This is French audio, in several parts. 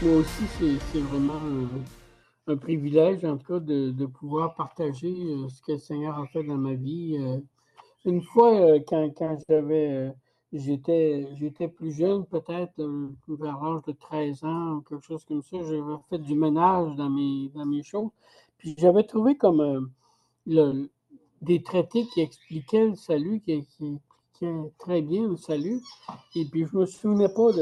Moi aussi, c'est vraiment un privilège, en tout cas, de pouvoir partager ce que le Seigneur a fait dans ma vie. Une fois, quand j'étais plus jeune, peut-être vers l'âge de 13 ans ou quelque chose comme ça, j'avais fait du ménage dans mes choses. Puis j'avais trouvé comme le des traités qui expliquaient le salut, qui expliquaient très bien le salut. Et puis je me souvenais pas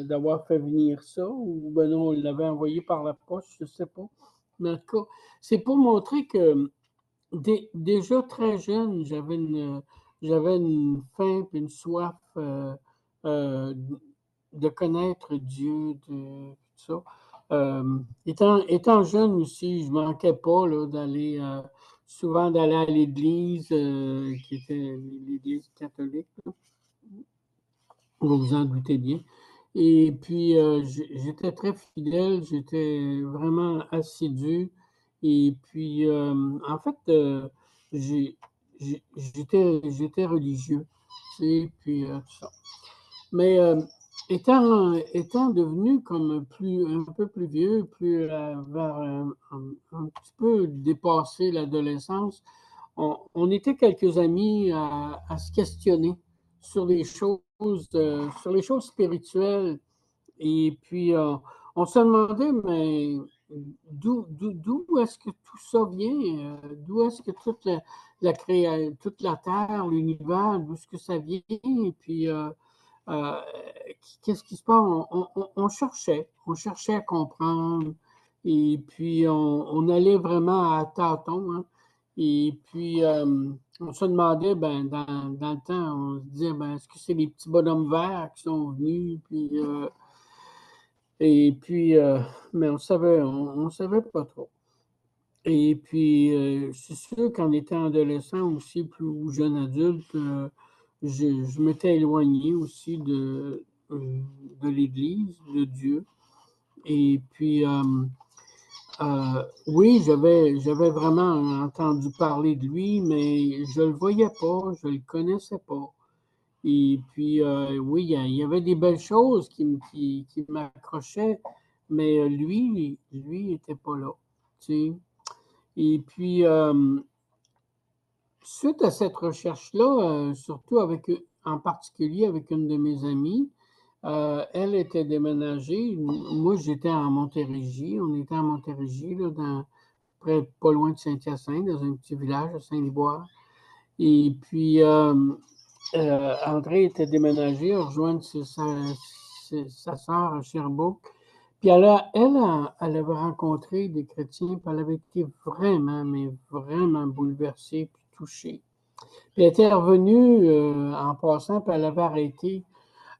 d'avoir fait venir ça, ou ben non, on l'avait envoyé par la poste, je sais pas. Mais en tout cas, c'est pour montrer que déjà très jeune, j'avais une faim et une soif euh, de connaître Dieu, tout ça. Étant jeune aussi, je manquais pas là, souvent d'aller à l'église, qui était l'église catholique, là. Vous vous en doutez bien. Et puis, j'étais très fidèle, j'étais vraiment assidu. Et puis, en fait, j'étais religieux, tu sais, puis tout ça. Mais étant devenu comme un peu plus vieux, vers un petit peu dépassé l'adolescence, on était quelques amis à se questionner sur sur les choses spirituelles. Et puis, on se demandait, mais d'où est-ce que tout ça vient? D'où est-ce que toute la Terre, l'univers, d'où est-ce que ça vient? Et puis, euh, qu'est-ce qui se passe? On cherchait à comprendre. Et puis, on allait vraiment à tâtons, hein. Et puis, on se demandait, ben, dans le temps, on se disait, ben, est-ce que c'est les petits bonhommes verts qui sont venus? Et puis, mais on savait pas trop. Et puis, c'est sûr qu'en étant adolescent aussi, plus jeune adulte, je m'étais éloigné aussi de l'Église, de Dieu. Et puis, oui, j'avais vraiment entendu parler de lui, mais je le voyais pas, je le connaissais pas. Et puis, oui, il y avait des belles choses qui m'accrochaient, mais lui, était pas là, tu sais. Et puis, suite à cette recherche-là, surtout en particulier avec une de mes amies, elle était déménagée. Moi, j'étais en Montérégie. On était en Montérégie, là, pas loin de Saint-Hyacinthe, dans un petit village à Saint-Liboire. Et puis, André était déménagé, à rejoindre sa sœur à Sherbrooke. Puis elle avait rencontré des chrétiens, puis elle avait été vraiment, mais vraiment bouleversée, puis touchée. Puis elle était revenue en passant, puis elle avait arrêté.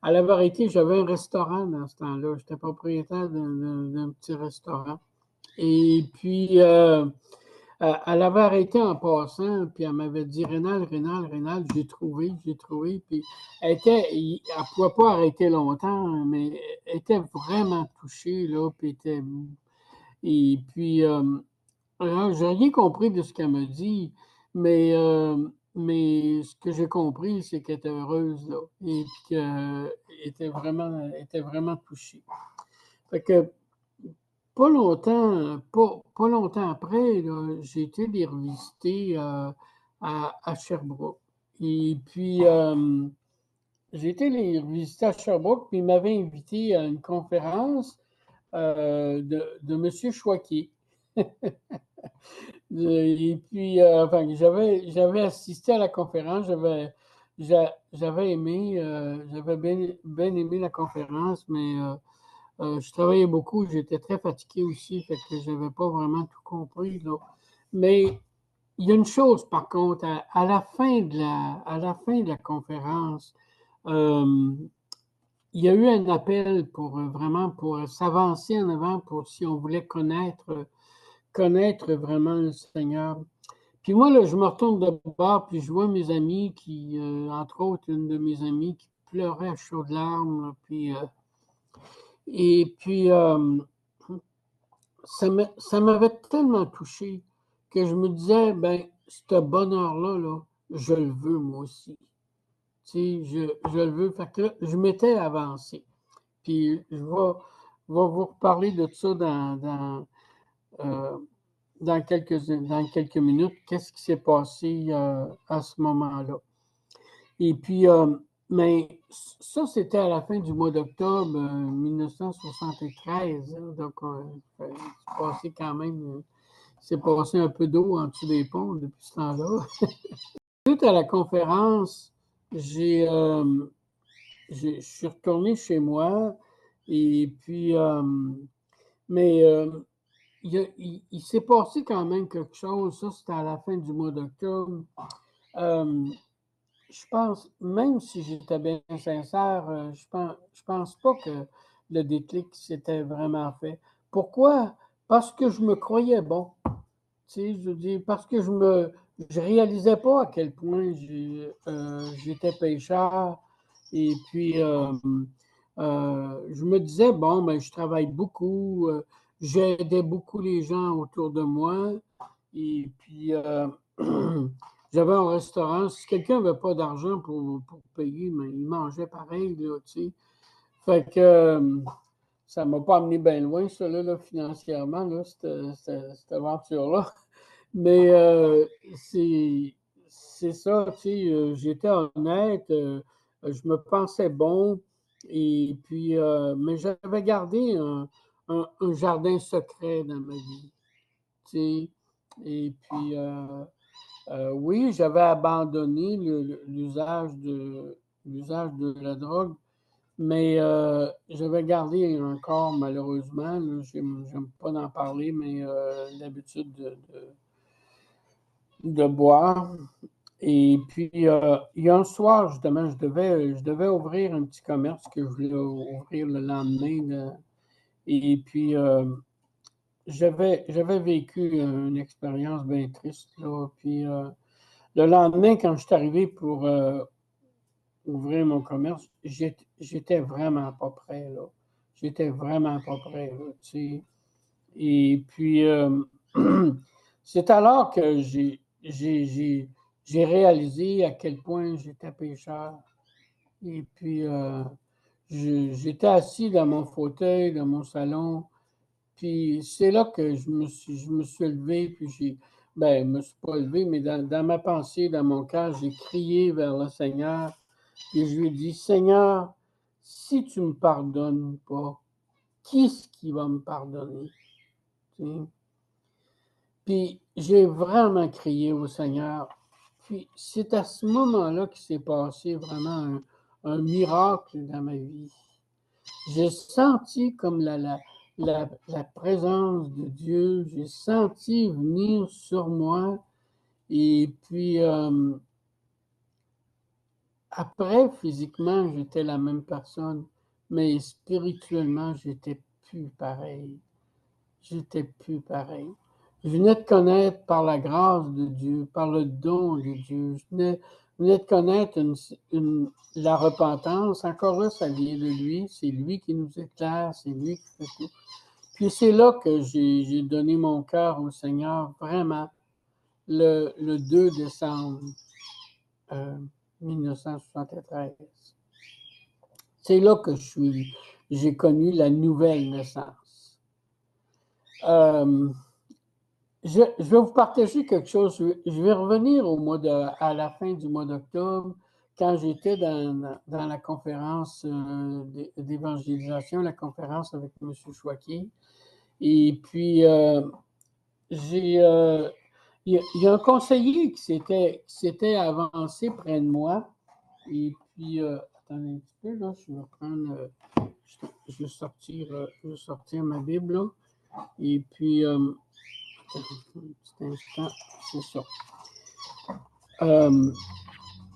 Elle avait arrêté, j'avais un restaurant dans ce temps-là. J'étais propriétaire d'un petit restaurant. Et puis, elle avait arrêté en passant, puis elle m'avait dit Rénal, Rénal, Rénal, j'ai trouvé. Puis elle ne pouvait pas arrêter longtemps, mais elle était vraiment touchée, là, et puis, alors, j'ai rien compris de ce qu'elle me dit, mais ce que j'ai compris, c'est qu'elle était heureuse, là, et qu'elle était vraiment touchée. Fait que pas longtemps après, là, j'ai été les revisiter à Sherbrooke. Et puis, j'ai été les revisiter à Sherbrooke, puis ils m'avaient invité à une conférence de M. Choiquier. Et puis, enfin, j'avais assisté à la conférence, j'avais aimé, j'avais bien aimé la conférence, mais je travaillais beaucoup, j'étais très fatigué aussi, fait que j'avais pas vraiment tout compris, là. Mais il y a une chose, par contre, à la fin à la fin de la conférence, euh, il y a eu un appel pour vraiment pour s'avancer en avant, pour si on voulait connaître vraiment le Seigneur. Puis moi, là, je me retourne de bord, puis je vois mes amis entre autres, une de mes amies qui pleurait à chaudes larmes, là, et puis, ça m'avait tellement touché que je me disais, ben, ce bonheur-là, là, je le veux moi aussi. Tu sais, je le veux. Fait que là, je m'étais avancé. Puis vais vous reparler de ça euh, dans quelques minutes. Qu'est-ce qui s'est passé à ce moment-là? Et puis, mais ça, c'était à la fin du mois d'octobre 1973. Hein, donc, c'est passé un peu d'eau en dessous des ponts depuis ce temps-là. Suite à la conférence, je suis retourné chez moi et puis, mais il s'est passé quand même quelque chose. Ça, c'était à la fin du mois d'octobre. Euh, je pense, même si j'étais bien sincère, je pense pas que le déclic s'était vraiment fait. Pourquoi? Parce que je me croyais bon. Tu sais, je dis, parce que je réalisais pas à quel point j'étais pécheur. Et puis, je me disais, bon, ben, je travaille beaucoup, j'aidais beaucoup les gens autour de moi. Et puis, j'avais un restaurant. Si quelqu'un n'avait pas d'argent pour payer, mais il mangeait pareil, là, tu sais. Fait que ça ne m'a pas amené bien loin, ça, là, financièrement, là, cette aventure-là. Mais c'est ça, tu sais, j'étais honnête, je me pensais bon, et puis, mais j'avais gardé un jardin secret dans ma vie, tu sais, et puis, oui, j'avais abandonné l'usage de la drogue, mais j'avais gardé encore, malheureusement, j'aime pas d'en parler, mais l'habitude de boire. Et puis, il y a un soir, justement, je devais ouvrir un petit commerce que je voulais ouvrir le lendemain. Et puis, j'avais vécu une expérience bien triste, là. Puis, le lendemain, quand je suis arrivé pour ouvrir mon commerce, j'étais vraiment pas prêt, là. J'étais vraiment pas prêt, là, tu sais. Et puis, c'est alors que j'ai réalisé à quel point j'étais pécheur. Et puis, j'étais assis dans mon fauteuil, dans mon salon. Puis, c'est là que je me suis levé. Puis, je me suis pas levé, mais dans ma pensée, dans mon cœur, j'ai crié vers le Seigneur. Et je lui ai dit, Seigneur, si tu ne me pardonnes pas, qui est-ce qui va me pardonner? Tu sais? Puis j'ai vraiment crié au Seigneur. Puis c'est à ce moment-là qu'il s'est passé vraiment un miracle dans ma vie. J'ai senti comme la présence de Dieu, j'ai senti venir sur moi. Et puis après, physiquement, j'étais la même personne, mais spirituellement, j'étais plus pareil. J'étais plus pareil. Je venais de connaître par la grâce de Dieu, par le don de Dieu. Je venais de connaître la repentance. Encore là, ça vient de lui. C'est lui qui nous éclaire, c'est lui qui fait tout. Puis c'est là que j'ai donné mon cœur au Seigneur, vraiment, le 2 décembre euh, 1973. C'est là que j'ai connu la nouvelle naissance. Je vais vous partager quelque chose. Je vais revenir à la fin du mois d'octobre, quand j'étais dans la conférence d'évangélisation, la conférence avec M. Chouaquier. Et puis, il y a un conseiller qui s'était avancé près de moi. Et puis, attendez un petit peu, là, je vais prendre, je vais sortir ma Bible, là. Et puis, un petit instant, c'est ça.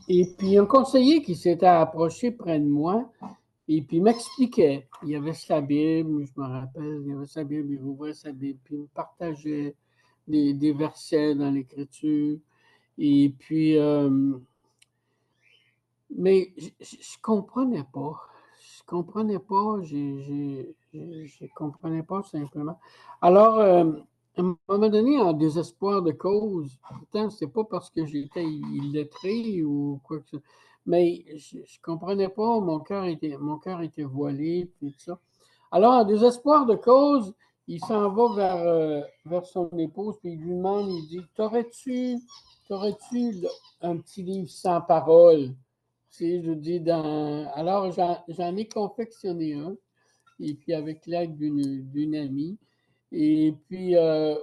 Et puis, un conseiller qui s'était approché près de moi et puis m'expliquait. Il y avait sa Bible, je me rappelle, il y avait sa Bible, il ouvrait sa Bible, puis il me partageait des versets dans l'Écriture. Et puis, mais je ne comprenais pas. Je ne comprenais pas, je comprenais pas simplement. Alors, à un moment donné, en désespoir de cause, pourtant, c'est pas parce que j'étais illettré ou quoi que ce soit, mais je comprenais pas, mon cœur était voilé, puis tout ça. Alors, en désespoir de cause, il s'en va vers son épouse, puis il lui demande, il dit, t'aurais-tu un petit livre sans parole? Tu sais, je dis, alors j'en ai confectionné un, et puis avec l'aide d'une amie. Et puis,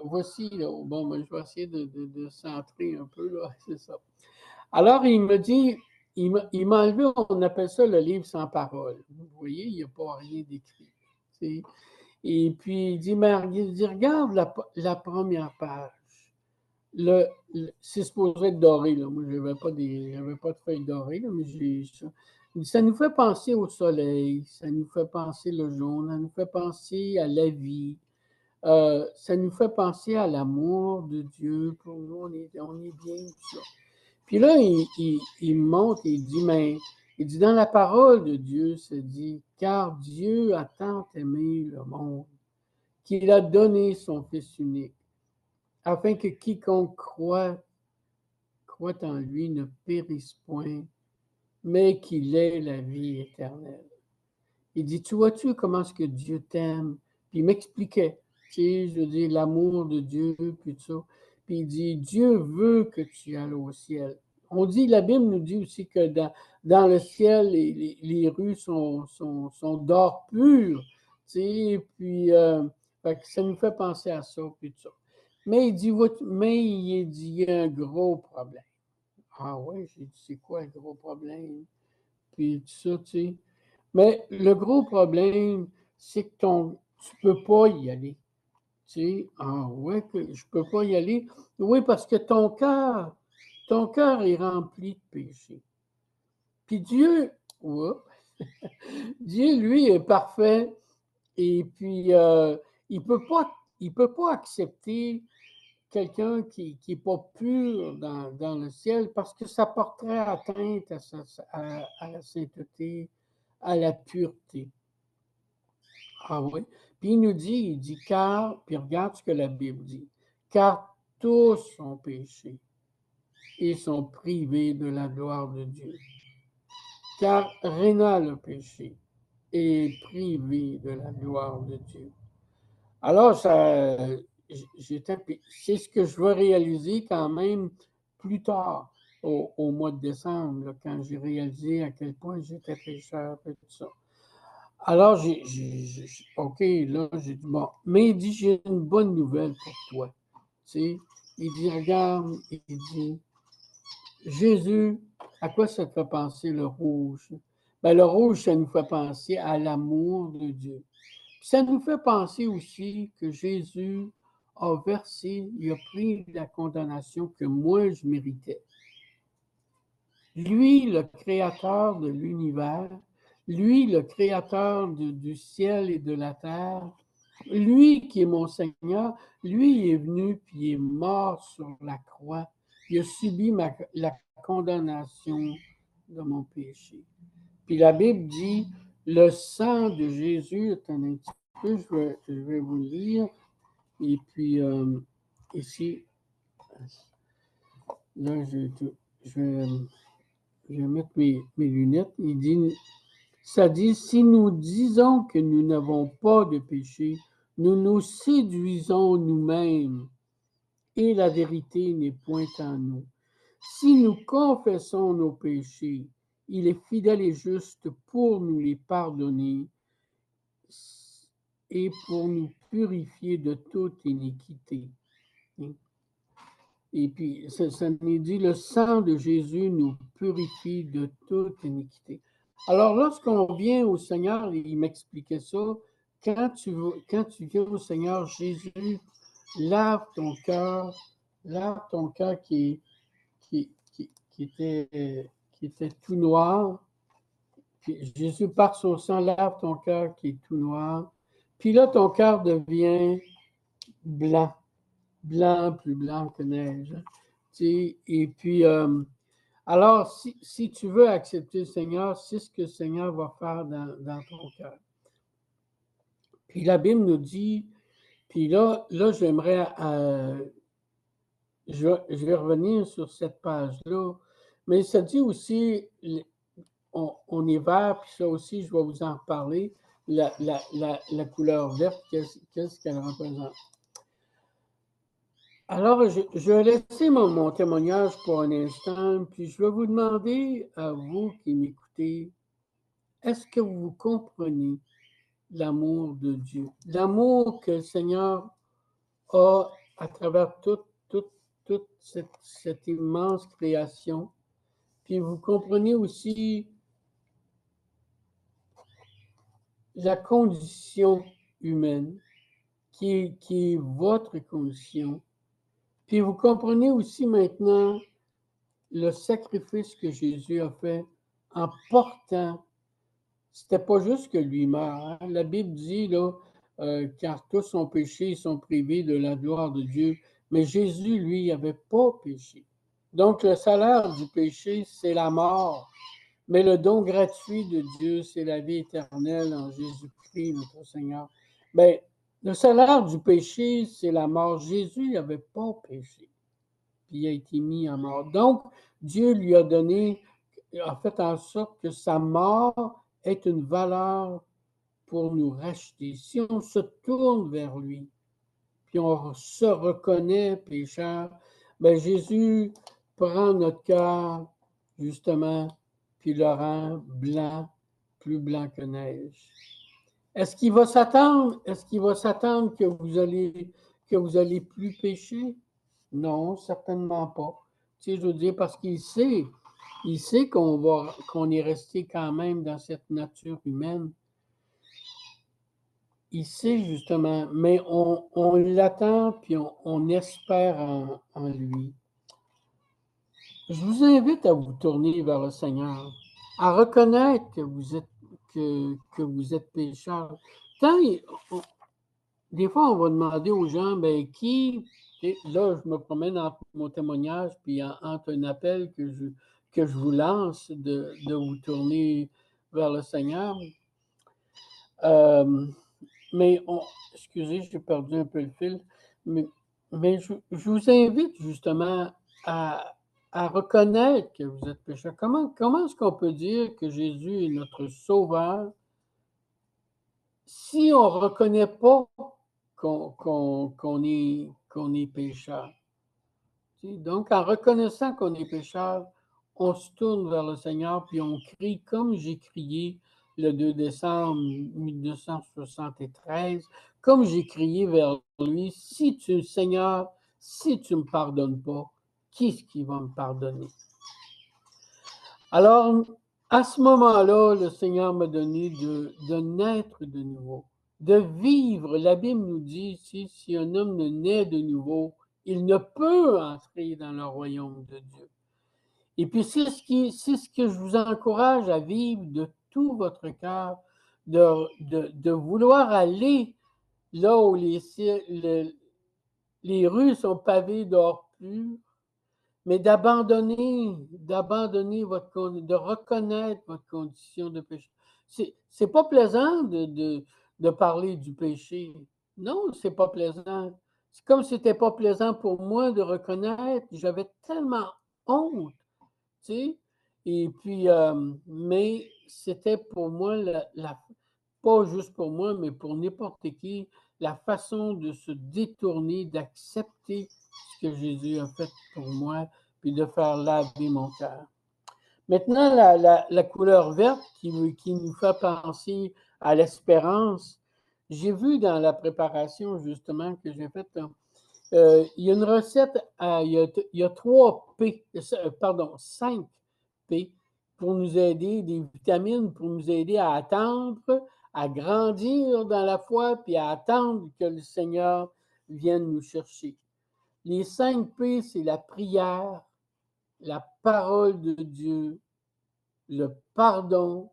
voici, là, bon, ben, je vais essayer de centrer un peu, là, c'est ça. Alors, il me dit, il m'a enlevé, on appelle ça le livre sans parole. Vous voyez, il n'y a pas rien d'écrit. Et puis, il dit, mais il dit, regarde la première page. C'est supposé être doré, là. Moi, je n'avais pas de feuilles dorées, là, mais j'ai ça. Ça nous fait penser au soleil, ça nous fait penser le jaune, ça nous fait penser à la vie, ça nous fait penser à l'amour de Dieu. Pour nous, on est bien, tout ça. Puis là, il monte et il dit, mais il dit, dans la parole de Dieu, ça dit, car Dieu a tant aimé le monde qu'il a donné son Fils unique, afin que quiconque croit en lui ne périsse point, mais qu'il ait la vie éternelle. Il dit, tu vois-tu comment est-ce que Dieu t'aime? Puis il m'expliquait, tu sais, je veux dire, l'amour de Dieu, puis tout ça. Puis il dit, Dieu veut que tu ailles au ciel. On dit, la Bible nous dit aussi que dans le ciel, les rues sont d'or pur, tu sais, puis ça nous fait penser à ça, puis tout ça. Mais il dit, il y a un gros problème. Ah ouais, j'ai dit, c'est quoi le gros problème? Puis tout ça, tu sais. Mais le gros problème, c'est que tu ne peux pas y aller. Tu sais, ah ouais, que je ne peux pas y aller. Oui, parce que ton cœur est rempli de péché. Puis Dieu, ouais, Dieu, lui, est parfait. Et puis, il ne peut pas accepter quelqu'un qui n'est pas pur dans le ciel parce que ça porterait atteinte à la sainteté, à la pureté. Ah oui. Puis il dit, car, puis regarde ce que la Bible dit, car tous ont péché et sont privés de la gloire de Dieu. Car Rénal a péché et est privé de la gloire de Dieu. Alors, c'est ce que je vais réaliser quand même plus tard, au mois de décembre, là, quand j'ai réalisé à quel point j'étais pécheur et tout ça. Alors, OK, là, j'ai dit, bon, mais il dit, j'ai une bonne nouvelle pour toi. Tu sais, il dit, regarde, il dit, Jésus, à quoi ça te fait penser le rouge? Ben, le rouge, ça nous fait penser à l'amour de Dieu. Puis ça nous fait penser aussi que Jésus a versé, il a pris la condamnation que moi, je méritais. Lui, le créateur de l'univers, lui, le créateur du ciel et de la terre, lui qui est mon Seigneur, lui est venu puis il est mort sur la croix. Il a subi la condamnation de mon péché. Puis la Bible dit, le sang de Jésus, attendez un petit peu, je vais vous le lire. Et puis, ici, là, je vais mettre mes lunettes. Ça dit, si nous disons que nous n'avons pas de péché, nous nous séduisons nous-mêmes et la vérité n'est point en nous. Si nous confessons nos péchés, il est fidèle et juste pour nous les pardonner et pour nous purifier de toute iniquité. Et puis, ça nous dit, le sang de Jésus nous purifie de toute iniquité. Alors, lorsqu'on vient au Seigneur, il m'expliquait ça, quand tu viens au Seigneur, Jésus lave ton cœur qui était tout noir. Puis Jésus, par son sang, lave ton cœur qui est tout noir. Puis là, ton cœur devient blanc, plus blanc que neige. Et puis, alors, si tu veux accepter le Seigneur, c'est ce que le Seigneur va faire dans ton cœur. Puis la Bible nous dit, puis là j'aimerais, je vais revenir sur cette page-là, mais ça dit aussi, on est vert, puis ça aussi, je vais vous en reparler, la couleur verte, qu'est-ce qu'elle représente. Alors, je vais laisser mon témoignage pour un instant, puis je vais vous demander, à vous qui m'écoutez, est-ce que vous comprenez l'amour de Dieu? L'amour que le Seigneur a à travers toute cette immense création. Puis vous comprenez aussi la condition humaine, qui est votre condition. Puis vous comprenez aussi maintenant le sacrifice que Jésus a fait en portant. C'était pas juste que lui meurt. Hein? La Bible dit, là, car tous ont péché, ils sont privés de la gloire de Dieu. Mais Jésus, lui, n'avait pas péché. Donc, le salaire du péché, c'est la mort. Mais le don gratuit de Dieu, c'est la vie éternelle en Jésus-Christ, notre Seigneur. Bien, le salaire du péché, c'est la mort. Jésus n'avait pas péché, puis il a été mis en mort. Donc, Dieu lui a donné, a fait en sorte que sa mort ait une valeur pour nous racheter. Si on se tourne vers lui, puis on se reconnaît pécheur, bien Jésus prend notre cœur, justement, puis le rend blanc, plus blanc que neige. Est-ce qu'il va s'attendre? Est-ce qu'il va s'attendre que vous allez plus pécher? Non, certainement pas. Tu sais, je veux dire, parce il sait qu'on est resté quand même dans cette nature humaine. Il sait justement, mais on l'attend puis on espère en lui. Je vous invite à vous tourner vers le Seigneur, à reconnaître que vous êtes pécheur. Des fois, on va demander aux gens, ben qui, et là, je me promène entre mon témoignage puis entre un appel que je vous lance de vous tourner vers le Seigneur. Mais excusez, j'ai perdu un peu le fil, mais je vous invite justement à reconnaître que vous êtes pécheur. Comment est-ce qu'on peut dire que Jésus est notre sauveur si on ne reconnaît pas qu'on est pécheur? Donc, en reconnaissant qu'on est pécheur, on se tourne vers le Seigneur, puis on crie comme j'ai crié le 2 décembre 1973, comme j'ai crié vers lui, Seigneur, si tu ne me pardonnes pas, qui est-ce qui va me pardonner? Alors, à ce moment-là, le Seigneur m'a donné de naître de nouveau, de vivre. La Bible nous dit ici, si un homme ne naît de nouveau, il ne peut entrer dans le royaume de Dieu. Et puis, c'est ce que je vous encourage à vivre de tout votre cœur, de vouloir aller là où les rues sont pavées d'or pur, mais d'abandonner de reconnaître votre condition de péché. C'est pas plaisant de parler du péché. Non, c'est pas plaisant. C'est comme si c'était pas plaisant pour moi de reconnaître. J'avais tellement honte, tu sais. Et puis, mais c'était pour moi, pas juste pour moi, mais pour n'importe qui, la façon de se détourner, d'accepter ce que Jésus a fait pour moi, puis de faire laver mon cœur. Maintenant, la couleur verte qui nous fait penser à l'espérance, j'ai vu dans la préparation justement que j'ai faite, il y a une recette, il y a 3 P, pardon, 5 P pour nous aider, des vitamines pour nous aider à attendre, à grandir dans la foi, puis à attendre que le Seigneur vienne nous chercher. Les 5 P, c'est la prière, la parole de Dieu, le pardon,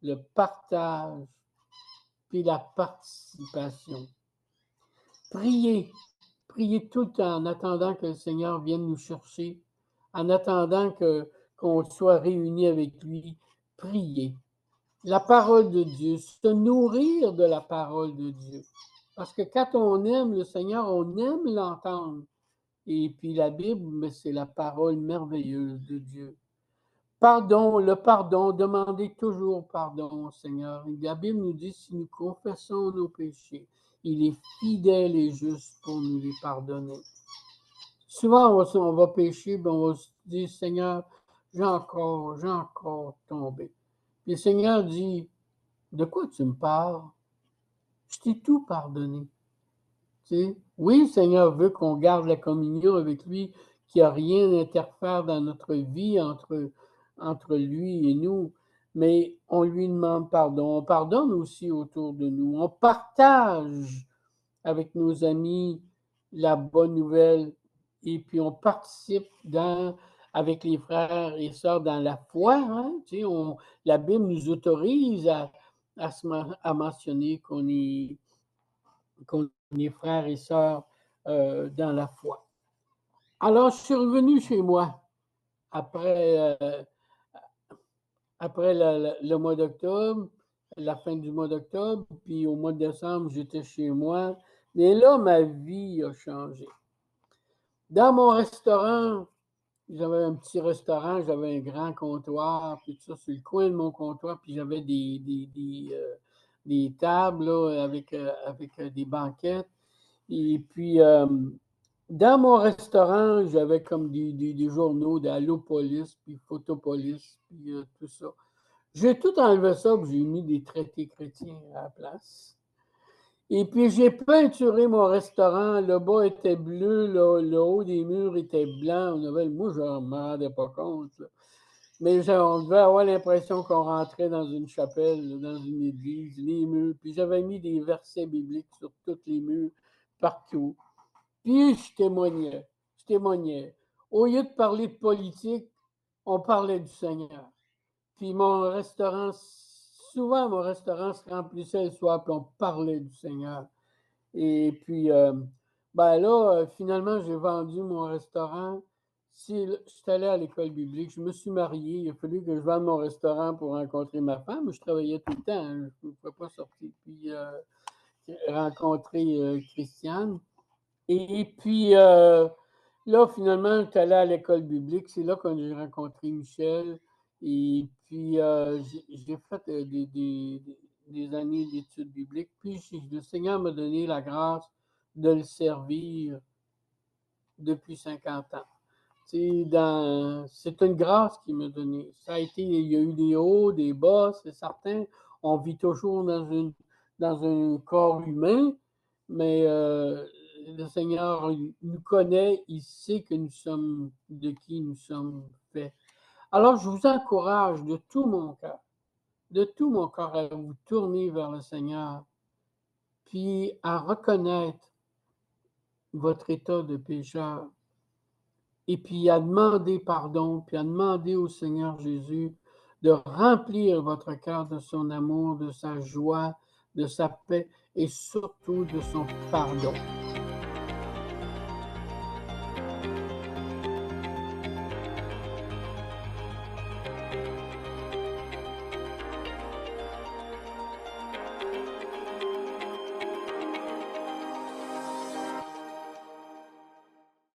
le partage, puis la participation. Priez, priez tout le temps en attendant que le Seigneur vienne nous chercher, en attendant qu'on soit réunis avec lui. Priez. La parole de Dieu, se nourrir de la parole de Dieu. Parce que quand on aime le Seigneur, on aime l'entendre. Et puis la Bible, c'est la parole merveilleuse de Dieu. Pardon, le pardon, demandez toujours pardon au Seigneur. La Bible nous dit, si nous confessons nos péchés, il est fidèle et juste pour nous les pardonner. Souvent, on va pécher, ben on va se dire, Seigneur, j'ai encore tombé. Puis le Seigneur dit, de quoi tu me parles? Je t'ai tout pardonné. Tu sais? Oui, le Seigneur veut qu'on garde la communion avec lui, qu'il n'y a rien d'interfère dans notre vie entre lui et nous, mais on lui demande pardon. On pardonne aussi autour de nous. On partage avec nos amis la bonne nouvelle et puis on participe avec les frères et sœurs dans la foi. Hein? Tu sais, la Bible nous autorise à mentionner qu'on est frères et sœurs dans la foi. Alors, je suis revenu chez moi après, après le mois d'octobre, la fin du mois d'octobre, puis au mois de décembre, j'étais chez moi. Mais là, ma vie a changé. Dans mon restaurant, j'avais un petit restaurant, j'avais un grand comptoir, puis tout ça, sur le coin de mon comptoir, puis j'avais des tables là, avec des banquettes. Et puis, dans mon restaurant, j'avais comme des journaux d'Allopolis, puis Photopolis, puis tout ça. J'ai tout enlevé ça, puis j'ai mis des traités chrétiens à la place. Et puis, j'ai peinturé mon restaurant. Le bas était bleu, le haut des murs était blanc. Moi, je ne me rendais pas compte. Là. Mais on devait avoir l'impression qu'on rentrait dans une chapelle, dans une église, les murs. Puis, j'avais mis des versets bibliques sur tous les murs, partout. Puis, je témoignais. Au lieu de parler de politique, on parlait du Seigneur. Puis souvent mon restaurant se remplissait le soir, puis on parlait du Seigneur. Et puis, ben là, finalement, j'ai vendu mon restaurant. Je suis allé à l'école biblique, je me suis marié. Il a fallu que je vende mon restaurant pour rencontrer ma femme. Je travaillais tout le temps, hein, je ne pouvais pas sortir. Puis, rencontrer Christiane. Et puis, là, finalement, je suis allé à l'école biblique. C'est là que j'ai rencontré Michel. Et puis, j'ai fait des années d'études bibliques. Puis, le Seigneur m'a donné la grâce de le servir depuis 50 ans. C'est une grâce qu'il m'a donnée. Il y a eu des hauts, des bas, c'est certain. On vit toujours dans un corps humain, mais le Seigneur nous connaît, il sait que nous sommes, de qui nous sommes faits. Alors, je vous encourage de tout mon cœur à vous tourner vers le Seigneur, puis à reconnaître votre état de pécheur, et puis à demander pardon, puis à demander au Seigneur Jésus de remplir votre cœur de son amour, de sa joie, de sa paix et surtout de son pardon.